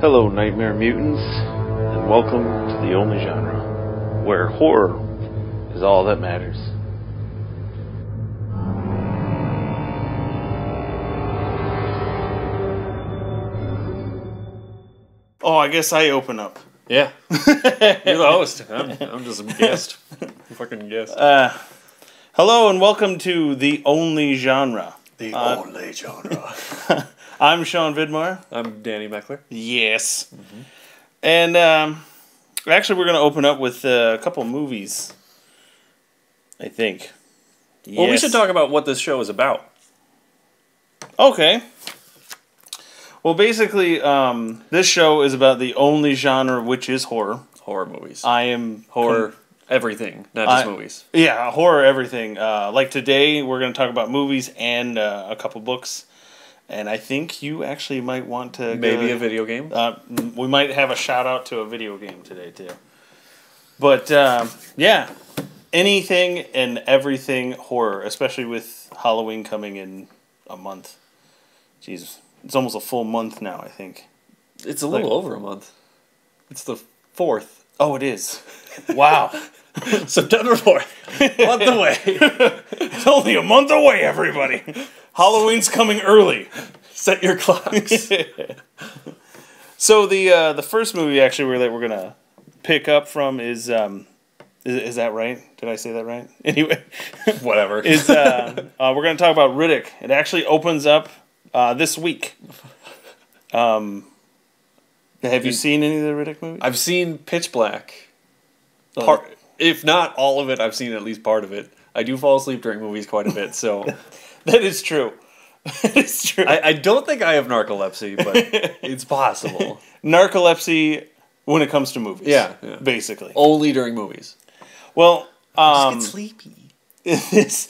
Hello, Nightmare Mutants, and welcome to the only genre where horror is all that matters. Oh, I guess I open up. Yeah. You're the host. I'm just a guest. Fucking guest. Hello and welcome to the only genre. The only genre. I'm Sean Vidmar. I'm Danny Mecler. Yes. Mm-hmm. And actually we're going to open up with a couple movies, I think. Well, we should talk about what this show is about. Okay. Well, basically, this show is about the only genre which is horror. Horror movies. I am... Horror everything, not just movies. Yeah, horror everything. Like today, we're going to talk about movies and a couple books. And I think you actually might want to... Maybe a video game? We might have a shout-out to a video game today, too. But, yeah. Anything and everything horror, especially with Halloween coming in a month. Jesus. It's almost a full month now, I think. It's a little over a month. It's the 4th. Oh, it is. Wow. September 4th. Month away. It's only a month away, everybody. Halloween's coming early. Set your clocks. So the first movie actually we're gonna pick up from is that right? Did I say that right? Anyway, whatever. Is we're gonna talk about Riddick. It actually opens up this week. Have you seen any of the Riddick movies? I've seen Pitch Black. Oh. If not all of it, I've seen at least part of it. I do fall asleep during movies quite a bit, so... That is true. That is true. I don't think I have narcolepsy, but it's possible. Narcolepsy when it comes to movies. Yeah. Basically. Only during movies. Well, just get sleepy. This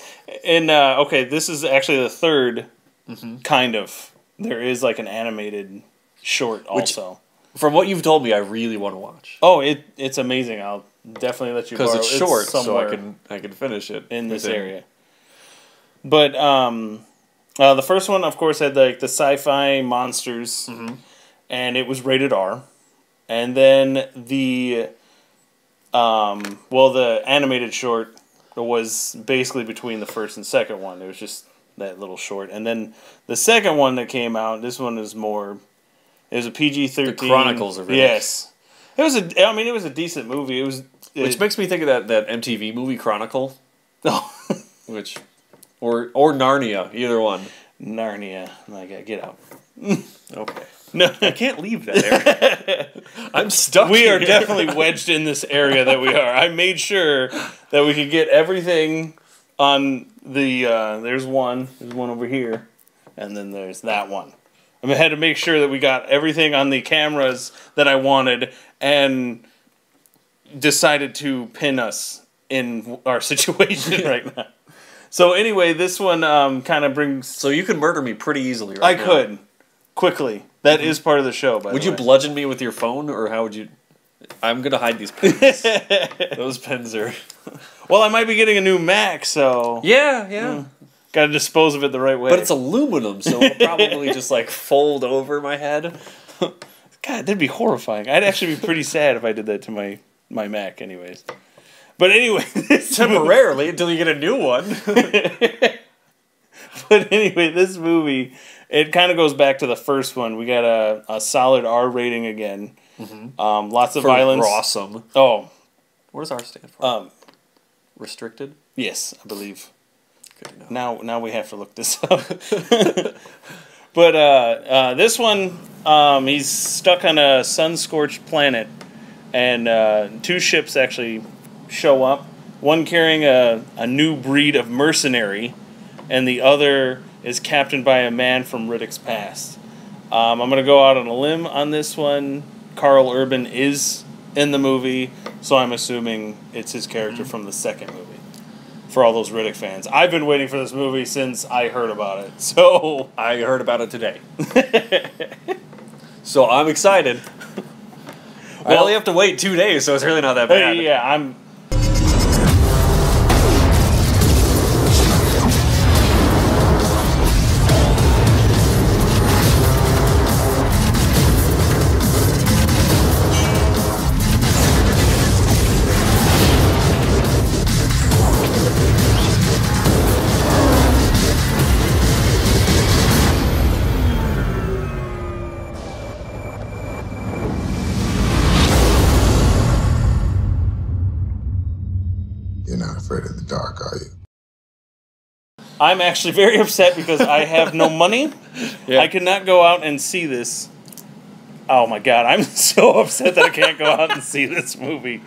is actually the third kind of. There is like an animated short also. From what you've told me, I really want to watch. Oh, it's amazing. I'll definitely let you borrow. Because it's short, so I can finish it in this area. But the first one, of course, had like the sci-fi monsters, and it was rated R. And then the animated short was basically between the first and second one. It was just that little short. And then the second one that came out, this one is more... It was a PG-13. The Chronicles of Riddick. Yes. It was a decent movie. Which makes me think of that MTV movie Chronicle. Which... Or Narnia, either one. Narnia. Like, get out. Okay. No, I can't leave that area. I'm stuck We here. are definitely wedged in this area that we are. I made sure that we could get everything on the... there's one over here. And then there's that one. I had to make sure that we got everything on the cameras that I wanted and decided to pin us in our situation right now. So anyway, this one kind of brings... So you can murder me pretty easily right now. I could. Quickly. That is part of the show, by the way. Would you bludgeon me with your phone, or how would you... I'm going to hide these pens. Those pens are... Well, I might be getting a new Mac, so... Yeah. Got to dispose of it the right way. But it's aluminum, so it'll probably just, like, fold over my head. God, that'd be horrifying. I'd actually be pretty sad if I did that to my Mac anyways. But anyway, temporarily until you get a new one. But anyway, this movie, it kind of goes back to the first one. We got a solid R rating again. Lots of violence. Awesome. Oh, what does R stand for? Restricted. Yes, I believe. Good to know. Now we have to look this up. But this one, he's stuck on a sun-scorched planet, and two ships actually show up. One carrying a new breed of mercenary, and the other is captained by a man from Riddick's past. I'm going to go out on a limb on this one. Carl Urban is in the movie, so I'm assuming it's his character from the second movie. For all those Riddick fans. I've been waiting for this movie since I heard about it. So I heard about it today. So I'm excited. I only have to wait 2 days, so it's really not that bad. Yeah, I'm... I'm actually very upset because I have no money. Yeah. I cannot go out and see this. Oh my god, I'm so upset that I can't go out and see this movie.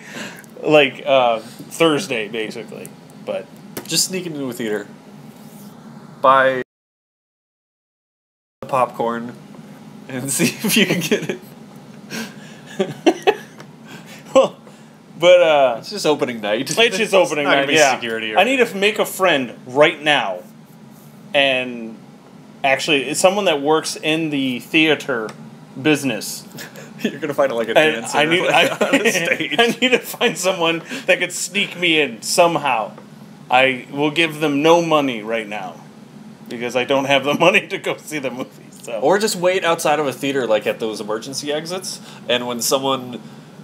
Like, Thursday, basically. But Just sneak into a theater. Buy popcorn and see if you can get it. well, but It's just opening night. it's just opening not gonna night. be Yeah, security or I need to make a friend right now, and actually, it's someone that works in the theater business. You're gonna find like a And dancer I need on the stage. I need to find someone that could sneak me in somehow. I will give them no money right now because I don't have the money to go see the movie. So. Or just wait outside of a theater, like at those emergency exits, and when someone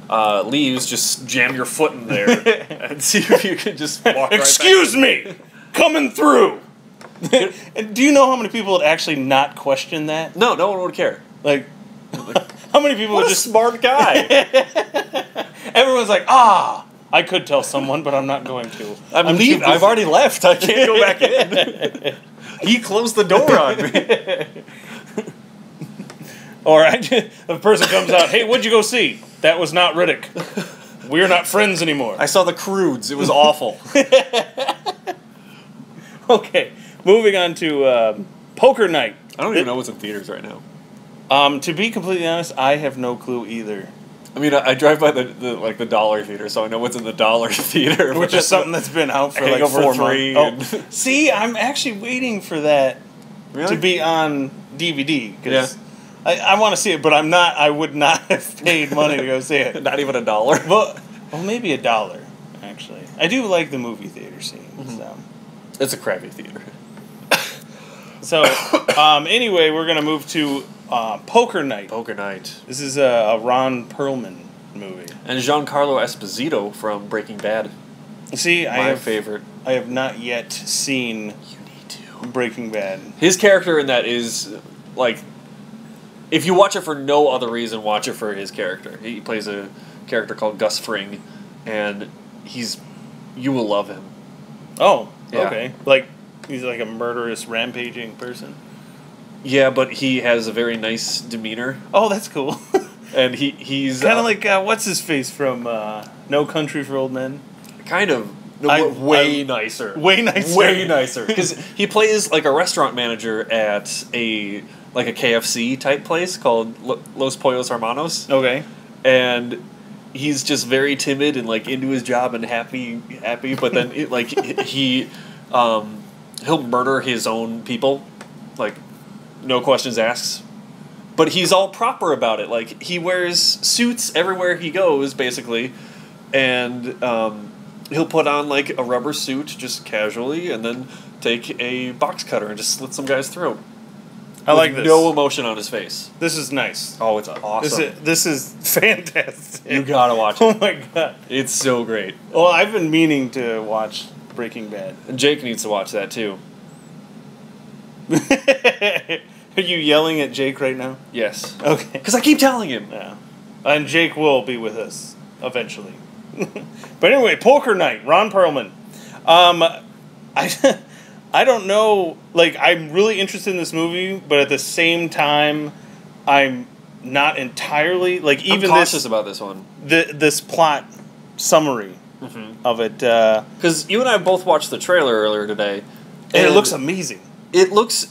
leaves, just jam your foot in there and see if you can just walk right back. Excuse me, coming through. And do you know how many people would actually not question that? No, no one would care. Like, how many people What would a just smart guy. Everyone's like, I could tell someone, but I'm not going to. I'm too leaving. I've busy." already left. I can't go back in. He closed the door on me. Or the person comes out, hey, what'd you go see? That was not Riddick. We're not friends anymore. I saw the Croods. It was awful. Okay, moving on to Poker Night. I don't even know what's in theaters right now. To be completely honest, I have no clue either. I mean, I drive by the dollar theater, so I know what's in the dollar theater. Which is something that's been out for like Hangover 4 3 months. and- Oh, see, I'm actually waiting for that Really? to be on DVD because I want to see it, but I'm not. I would not have paid money to go see it. Not even $1. Well, maybe $1 actually. I do like the movie theater scene. So. It's a crappy theater. So, anyway, we're gonna move to Poker Night. Poker Night. This is a Ron Perlman movie. And Giancarlo Esposito from Breaking Bad. See, My favorite. I have not yet seen You need to. Breaking Bad. His character in that is, like, if you watch it for no other reason, watch it for his character. He plays a character called Gus Fring, and you will love him. Oh, Yeah. okay. Like he's like a murderous, rampaging person. Yeah, but he has a very nice demeanor, Oh, that's cool. and he's Kind of like what's his face from No Country for Old Men. kind of way nicer. Way nicer. Way nicer. Because he plays like a restaurant manager at a KFC type place called Los Pollos Hermanos. Okay. And he's just very timid and like into his job and happy, but then he'll murder his own people, like no questions asked. But he's all proper about it. Like he wears suits everywhere he goes, basically, and he'll put on like a rubber suit just casually, and then take a box cutter and just slit some guy's throat. I like this. No emotion on his face. This is nice. Oh, it's awesome. This is fantastic. You gotta watch it. Oh my god. It's so great. Well, I've been meaning to watch Breaking Bad. And Jake needs to watch that too. Are you yelling at Jake right now? Yes. Okay. Because I keep telling him. Yeah. And Jake will be with us eventually. But anyway, Poker Night, Ron Perlman. I don't know, like, I'm really interested in this movie, but at the same time, I'm not entirely, like, even I'm cautious about this one. this plot summary of it. Because you and I both watched the trailer earlier today. And it looks amazing. It looks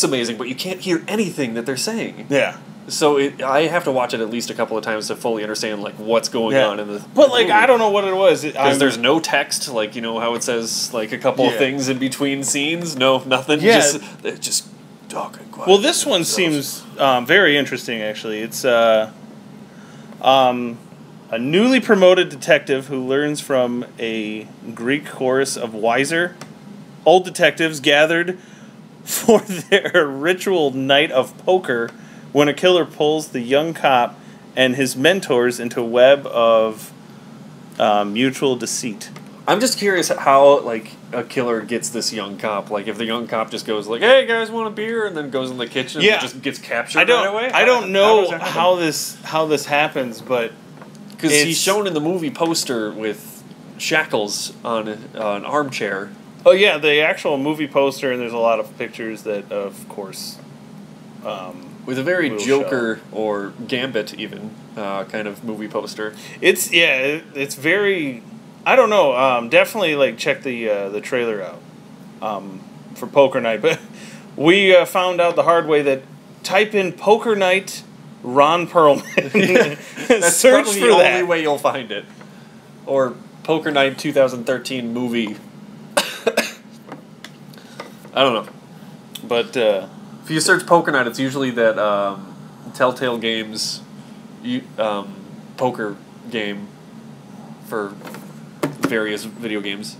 amazing, but you can't hear anything that they're saying. Yeah. So I have to watch it at least a couple of times to fully understand like what's going on in the. But like I don't know what it was because there's no text, like you know how it says like a couple of things in between scenes. No, nothing. Yeah. Just talking quiet. Well, this one seems very interesting. Actually, it's a newly promoted detective who learns from a Greek chorus of wiser old detectives gathered for their ritual night of poker when a killer pulls the young cop and his mentors into a web of mutual deceit. I'm just curious how like a killer gets this young cop. Like if the young cop just goes like, "Hey guys, want a beer?" and then goes in the kitchen and just gets captured right away. I don't know how this happens, but because he's shown in the movie poster with shackles on an armchair. Oh yeah, the actual movie poster, and there's a lot of pictures that, of course, with a very will Joker or Gambit even kind of movie poster. It's very. I don't know. Definitely like check the trailer out for Poker Night. But we found out the hard way that type in Poker Night Ron Perlman. That's Search probably for the that. only way you'll find it. Or Poker Night 2013 movie. I don't know. But If you search Poker Night, it's usually that Telltale Games poker game for various video games.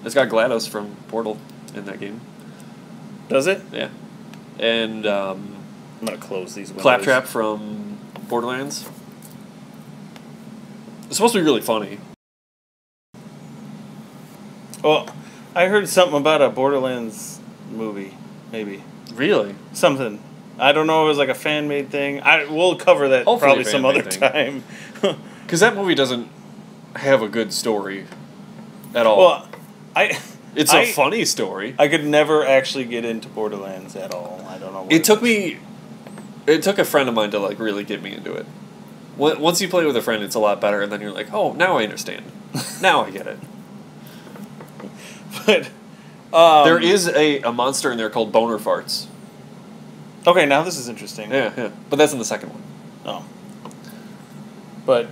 It's got GLaDOS from Portal in that game. does it? Yeah. And I'm gonna close these windows. Claptrap from Borderlands. It's supposed to be really funny. Well, I heard something about a Borderlands movie, maybe. Really? Something. I don't know if it was like a fan-made thing. We'll cover that Hopefully probably a some other fan-made time. Because that movie doesn't have a good story at all. Well, it's a funny story. I could never actually get into Borderlands at all. I don't know what It took a friend of mine to like really get me into it. Once you play with a friend, it's a lot better, and then you're like, oh, now I understand. Now I get it. But there is a monster in there called Boner Farts. okay, now this is interesting. Yeah. But that's in the second one. Oh. But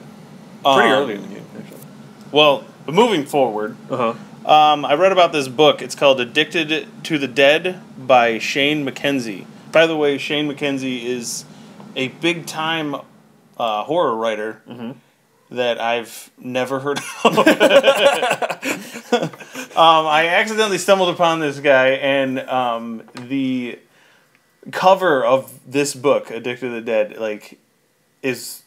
Pretty early in the game, actually. well, moving forward, Uh-huh. I read about this book. It's called Addicted to the Dead by Shane McKenzie. By the way, Shane McKenzie is a big-time horror writer that I've never heard of. I accidentally stumbled upon this guy, and the cover of this book, Addicted to the Dead, like, is...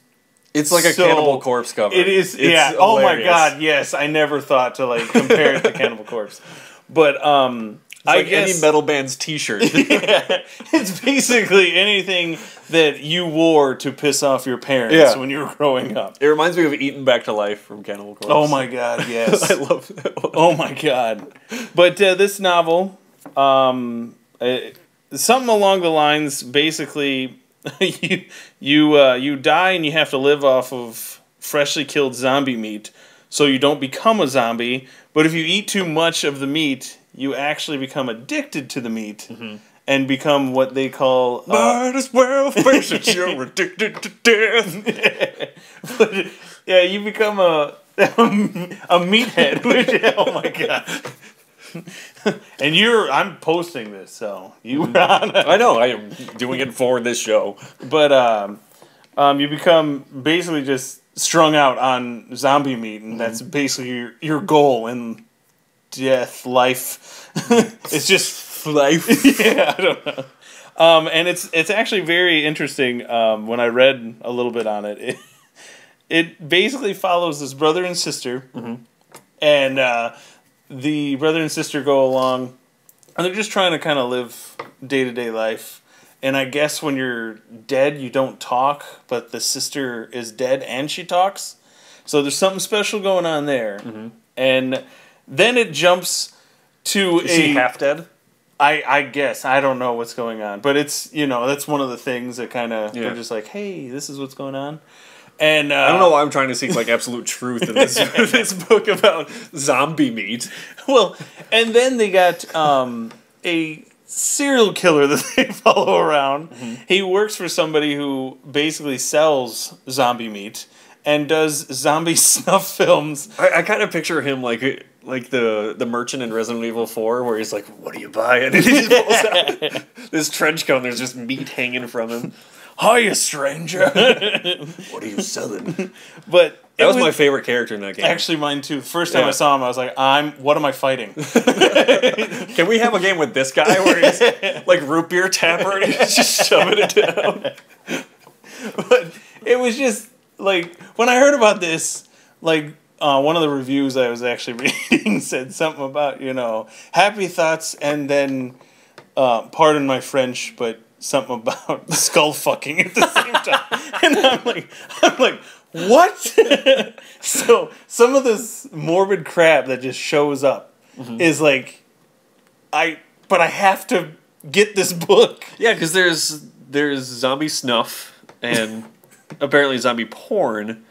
It's like a Cannibal Corpse cover. It is, It's yeah. Oh my hilarious. god, yes. I never thought to like compare it to Cannibal Corpse, but It's I like guess any metal band's T-shirt. yeah, it's basically anything that you wore to piss off your parents when you were growing up. It reminds me of Eaten Back to Life from Cannibal Corpse. Oh my god, yes. I love that one. Oh my god. But this novel, something along the lines, basically, you die and you have to live off of freshly killed zombie meat, so you don't become a zombie. But if you eat too much of the meat, you actually become addicted to the meat and become what they call might as well face it, you're addicted to death. but, yeah, you become a meathead. Which, oh my god. And I'm posting this, so you were on. I know, I am doing it for this show. But you become basically just strung out on zombie meat, and that's basically your goal in life. It's just Life. yeah, I don't know. And it's actually very interesting. When I read a little bit on it, it basically follows this brother and sister, and the brother and sister go along, and they're just trying to kind of live day-to-day life. And I guess when you're dead, you don't talk, but the sister is dead and she talks. So there's something special going on there. And then it jumps to Is she half dead? I guess. I don't know what's going on. But it's, that's one of the things that kind of, they're just like, hey, this is what's going on. And I don't know why I'm trying to seek like absolute truth in this this book about zombie meat. Well, and then they got a serial killer that they follow around. He works for somebody who basically sells zombie meat and does zombie snuff films. I kind of picture him like the merchant in Resident Evil 4 where he's like, what are you buying? And he just pulls out this trench coat and there's just meat hanging from him. Hiya, stranger. What are you selling? But that was my favorite character in that game. Actually, mine too. First time I saw him, I was like, what am I fighting? Can we have a game with this guy where he's like root beer tapper and he's just shoving it down? But it was just like, when I heard about this, like, one of the reviews I was actually reading said something about, happy thoughts and then, pardon my French, but something about skull fucking at the same time. And I'm like, what? So some of this morbid crap that just shows up is like but I have to get this book. Yeah, because there's zombie snuff and apparently zombie porn,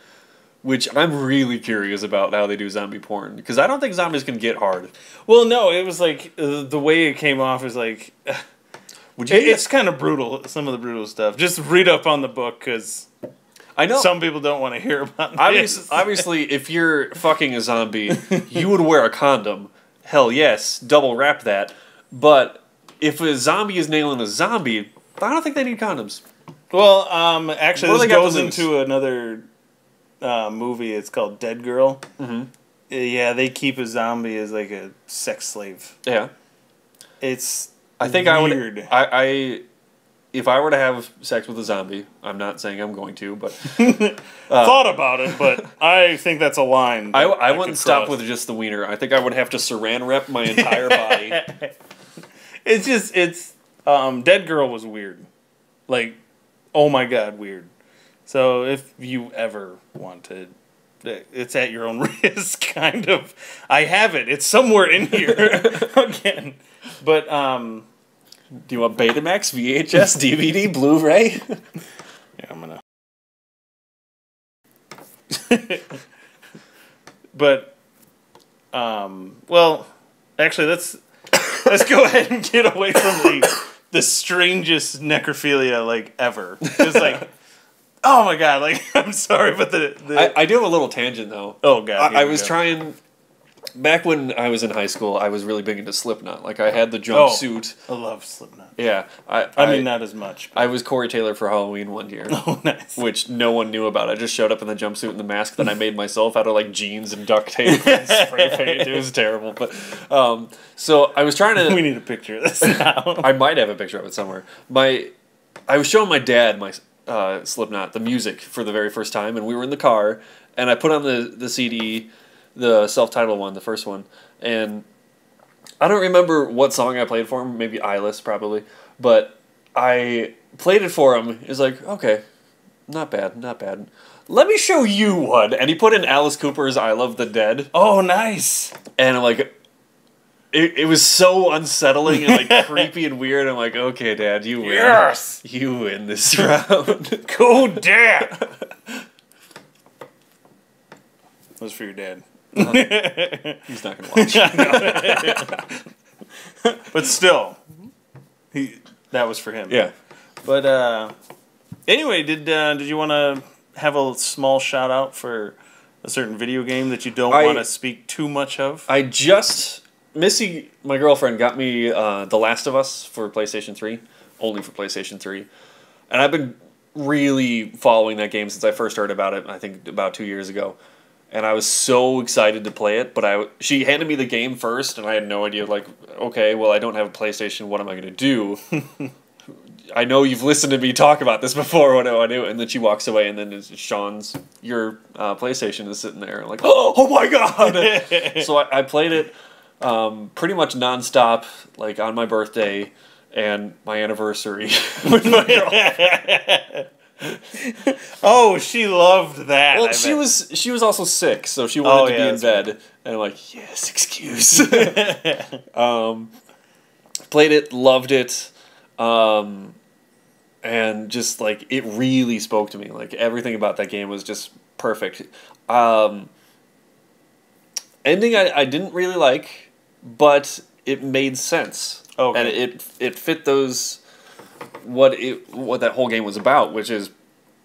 which I'm really curious about how they do zombie porn, because I don't think zombies can get hard. Well, no, it was like the way it came off is like it's kind of brutal. Some of the brutal stuff. Just read up on the book because I know some people don't want to hear about this. Obviously, if you're fucking a zombie, you would wear a condom. Hell yes, double wrap that. But if a zombie is nailing a zombie, I don't think they need condoms. Well, actually, this goes lose? into another movie. It's called Dead Girl. Mm-hmm. Yeah, they keep a zombie as like a sex slave. Yeah, it's. I think weird. I if I were to have sex with a zombie, I'm not saying I'm going to, but thought about it, but I think that's a line. I wouldn't stop with just the wiener. I think I would have to saran wrap my entire body. It's Dead Girl was weird, like, oh my god, weird. So if you ever wanted, it's at your own risk, kind of. I have it. It's somewhere in here again, but Do you want Betamax, VHS, DVD, Blu-ray? Yeah, I'm gonna. But, well, actually, let's go ahead and get away from the strangest necrophilia like ever. Just like, oh my god, like I'm sorry, but I do have a little tangent though. Oh god, I was trying. Back when I was in high school, I was really big into Slipknot. Like, I had the jumpsuit. I love Slipknot. Yeah. I mean, not as much. I was Corey Taylor for Halloween one year. Oh, nice. Which no one knew about. I just showed up in the jumpsuit and the mask that I made myself out of, like, jeans and duct tape and spray paint. It was terrible. But, so I was trying to... We need a picture of this now. I might have a picture of it somewhere. I was showing my dad my Slipknot, the music, for the very first time, and we were in the car, and I put on the CD... the self-titled one, the first one, and I don't remember what song I played for him, maybe Eyeless, probably, but I played it for him. He was like, okay, not bad, not bad. Let me show you one, and he put in Alice Cooper's I Love the Dead. Oh, nice. And I'm like, it was so unsettling and like creepy and weird. I'm like, okay, Dad, you win. Yes! You win this round. Go, Dad! That was for your dad. He's not going to watch. But still, that was for him. Yeah. But anyway, did you want to have a small shout out for a certain video game that you don't want to speak too much of? Missy, my girlfriend, got me The Last of Us for PlayStation 3, only for PlayStation 3, and I've been really following that game since I first heard about it. I think about 2 years ago. And I was so excited to play it, but she handed me the game first, and I had no idea, like, okay, well, I don't have a PlayStation, what am I going to do? I know you've listened to me talk about this before, what do I do? And then she walks away, and then your PlayStation is sitting there, like, oh my god! So I played it pretty much nonstop, like, on my birthday and my anniversary with my girlfriend. Oh, she loved that. Well, she was also sick, so she wanted to be in bed, and I'm like, yes, excuse. Played it, loved it, and just like it really spoke to me. Like everything about that game was just perfect. Ending I didn't really like, but it made sense. Okay. And it fit those. What that whole game was about, which is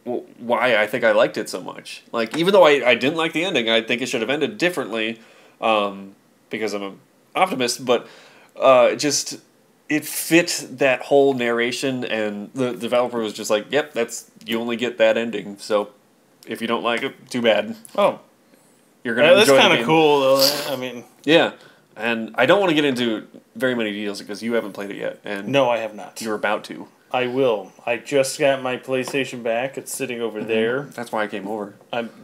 why I think I liked it so much. Like, even though I didn't like the ending, I think it should have ended differently, because I'm an optimist, but it fit that whole narration, and the developer was just like, yep, you only get that ending, so if you don't like it, too bad. Oh. You're going to enjoy it. That's kind of cool, though. I mean... Yeah. And I don't want to get into very many details because you haven't played it yet. And no, I have not. You're about to. I will. I just got my PlayStation back. It's sitting over there. That's why I came over.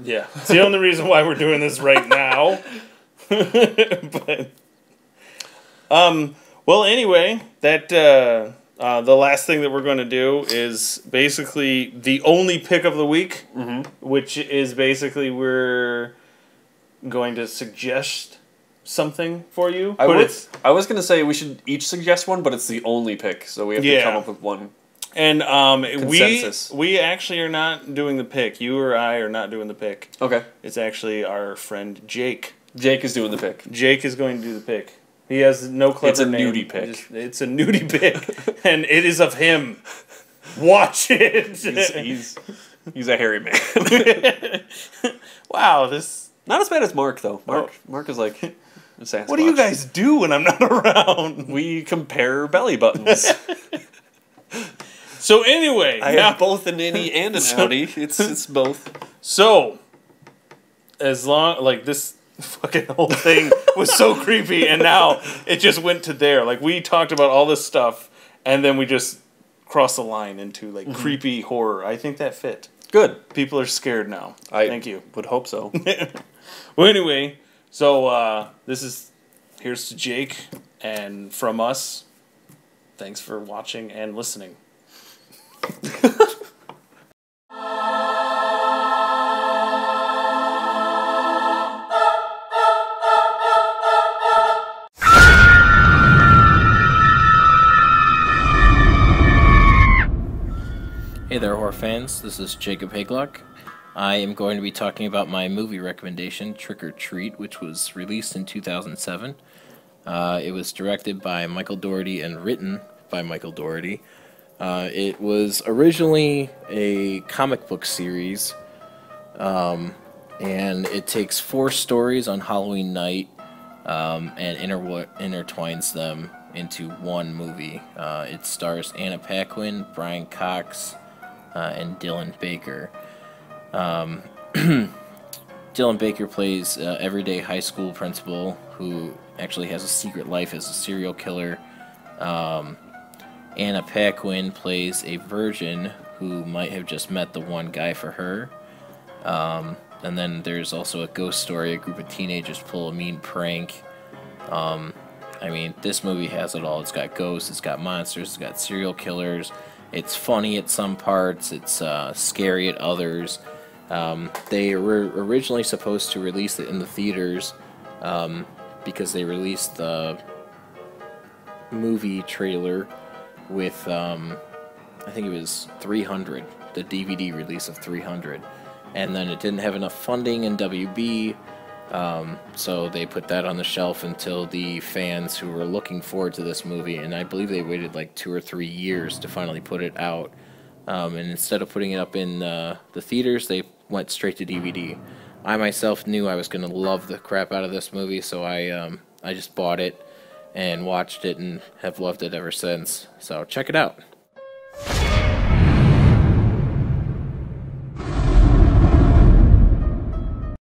Yeah. It's the only reason why we're doing this right now. But, well, anyway, the last thing that we're going to do is basically the only pick of the week, which is basically we're going to suggest something for you. I But was going to say we should each suggest one, but it's the only pick, so we have to come up with one. And Consensus. we actually are not doing the pick. You or I are not doing the pick. Okay. It's actually our friend Jake. Jake is doing the pick. Jake is going to do the pick. He has no clever name. It's a nudie pick. It's a nudie pick, and it is of him. Watch it. He's a hairy man. Wow, this not as bad as Mark though. Mark is like a Sasquatch. What do you guys do when I'm not around? We compare belly buttons. So anyway, I have both an innie and an outie. It's both. So as long this fucking whole thing was so creepy, and now it just went to there. Like we talked about all this stuff, and then we just crossed the line into creepy horror. I think that fit. Good. People are scared now. Thank you. Would hope so. Well, anyway, so here's to Jake, and from us, thanks for watching and listening. Hey there, horror fans. This is Jacob Hagloch. I am going to be talking about my movie recommendation, Trick or Treat, which was released in 2007. It was directed by Michael Dougherty and written by Michael Dougherty. It was originally a comic book series, and it takes 4 stories on Halloween night and intertwines them into one movie. It stars Anna Paquin, Brian Cox, and Dylan Baker. Dylan Baker plays everyday high school principal who actually has a secret life as a serial killer. Anna Paquin plays a virgin who might have just met the one guy for her. And then there's also a ghost story. A group of teenagers pull a mean prank. I mean, this movie has it all. It's got ghosts, it's got monsters, it's got serial killers. It's funny at some parts, it's scary at others. They were originally supposed to release it in the theaters because they released the movie trailer with, I think it was 300, the DVD release of 300. And then it didn't have enough funding in WB, so they put that on the shelf until the fans who were looking forward to this movie, and I believe they waited like 2 or 3 years to finally put it out. And instead of putting it up in the theaters, they went straight to DVD. I myself knew I was going to love the crap out of this movie, so I just bought it and watched it and have loved it ever since. So check it out.